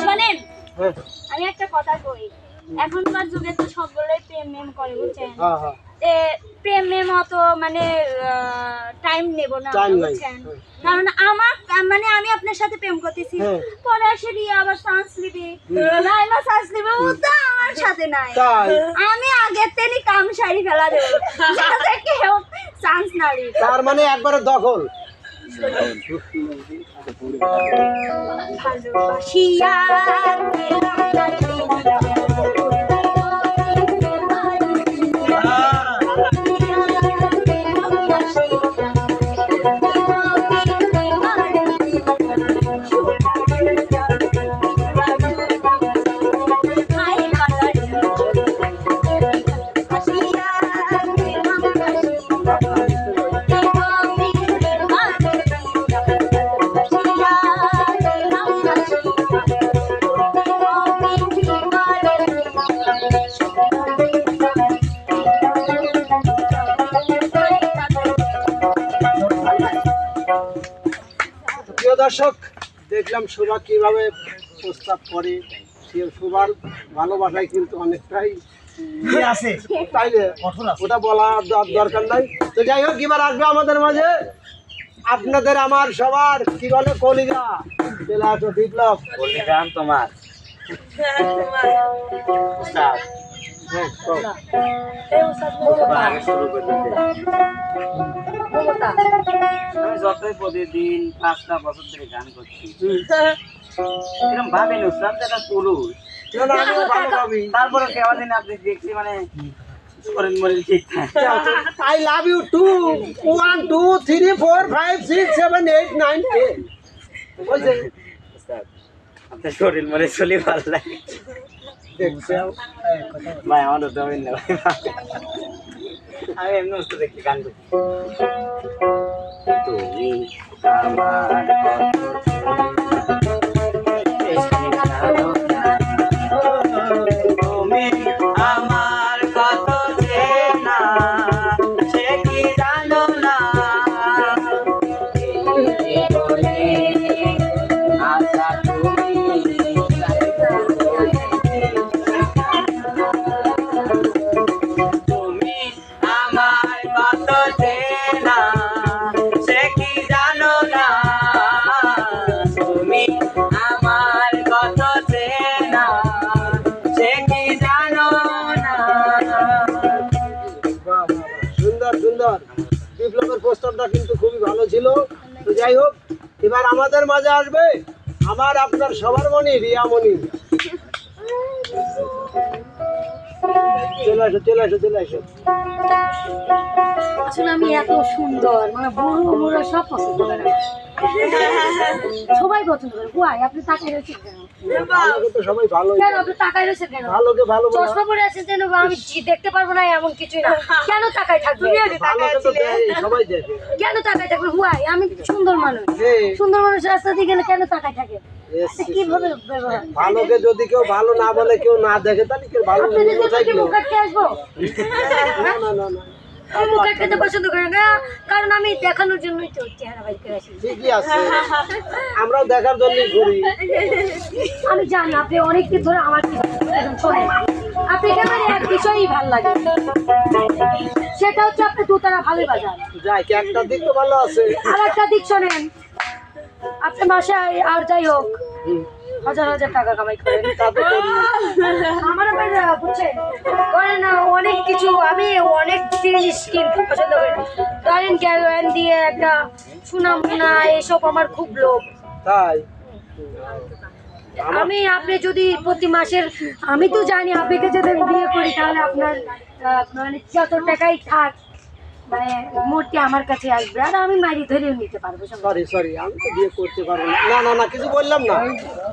শোনেন, আমি একটা কথা কই। এখনকার যুগে তো সকলেই প্রেম মেম করে, বুঝছেন? প্রেম মেম অত মানে টাইম নেব না, বুঝছেন? কারণ আমি আপনার সাথে প্রেম করতেছি, পরে আসে নিয়ে আবার চান্স নিবি, লাইলা চান্স নিবে, ওটা আমার সাথে নাই। আমি আগের থেকে কাম সারি ফেলা দেব, যাতে কেউ চান্স না নিই। তার মানে একবারে দখল। ভালোবাসিয়া দর্শক, দেখলাম শোভা কিভাবে প্রস্তাব করে। শোভার ভালোবাসায় কিন্তু অনেকটাই আছে, তাইলে ওটা বলা দরকার নাই। তো যাই হোক, এবার আসবে আমাদের মাঝে আপনাদের আমার সবার কি বলে কলিজা। চলে আসো বিপ্লব। তোমার আমি যতই প্রতিদিন 5টা বছর ধরে গান করছি, এরকম ভাবেন উস্তাদ একটা পুরুষ। তারপরে কেমন আপনি দেখছি মানে I love you too. 1 2 3 4 5 6 7 8 9 10. আপনার শরীর মনে চলি ভালো লাগে ভাই, আমারও জমিন না ভাই, আমি এমনি উস্তাদ দেখি গান করছি। তুমি আমার কত চেনা, সে কি জানো না, আশা তুমি আমার কত চেনা, সে কি জানো না, তুমি আমার কত চেনা, সে কি জানো না। সুন্দর সুন্দর, বিপ্লবের প্রস্তাবটা কিন্তু খুবই ভালো ছিল। তো যাই হোক, এবার আমাদের মাঝে আসবে আমার আপনার সবার মনি রিয়ামণি। চলে আসো চলে আসো চলে আসো। আসলে আমি এত সুন্দর, মানে বুড়ো বুড়ো সব পছন্দ করে, সবাই পছন্দ করে। গুয়াই আপনি তাকাই রয়েছেন কেন? ভালোকে তো সবাই ভালো, কেন আপনি তাকাই রয়েছেন কেন? ভালোকে ভালো বলো। চশমা পরে আছেন যেন আমি দেখতে পারবো না এমন কিছুই না। কেন তাকাই থাকবে? ভালোকে তো দেখে, সবাই দেখে। কেন তাকাই থাকবে? গুয়াই আমি সুন্দর মানুষ, সুন্দর মানুষ রাস্তা দিয়ে গেলে কেন তাকাই থাকে? কিভাবে ব্যবহার? ভালোকে যদি কেউ ভালো না বলে, কেউ না দেখে, তাহলে কেউ ভালো আপনি যদি আমাকে মুখ কাটতে আসবো? না না না না, আমি মুখ কাটতে পছন্দ করি না, কারণ আমি দেখানোর জন্যই তো চেহারা বাইর করে আসি। ঠিকই আছে, আমরাও দেখার জন্যই ঘুরি। আমি জানি আপনি অনেকদিন ধরে আমার শোনেন, আপনি কেমন এক বিষয়ই ভালো লাগে, সেটা হচ্ছে আপনি দুতারা ভালো বাজার। যাই, একটা দিক তো ভালো আছে। আর একটা দিক শোনেন, আপনি মাসে আর যাই হোক 1000 টাকা কামাই করেন। আমার বুঝছেন করেন না অনেক কিছু, আমি অনেক জিনিস কিনতে পছন্দ করি। ধরেন গ্যালোয়ান দিয়ে একটা সোনা মোনা, এসব আমার খুব লোভ। তাই আপনি যদি প্রতি মাসের, আমি তো জানি আপনাকে যদি বিয়ে করি তাহলে আপনার মানে যত টাকাই থাক মানে মূর্তি আমার কাছে আসবে, আর আমি মারি ধরেও নিতে পারবো। সরি আমি তো বিয়ে করতে পারবো না। না না না, কিছু বললাম না।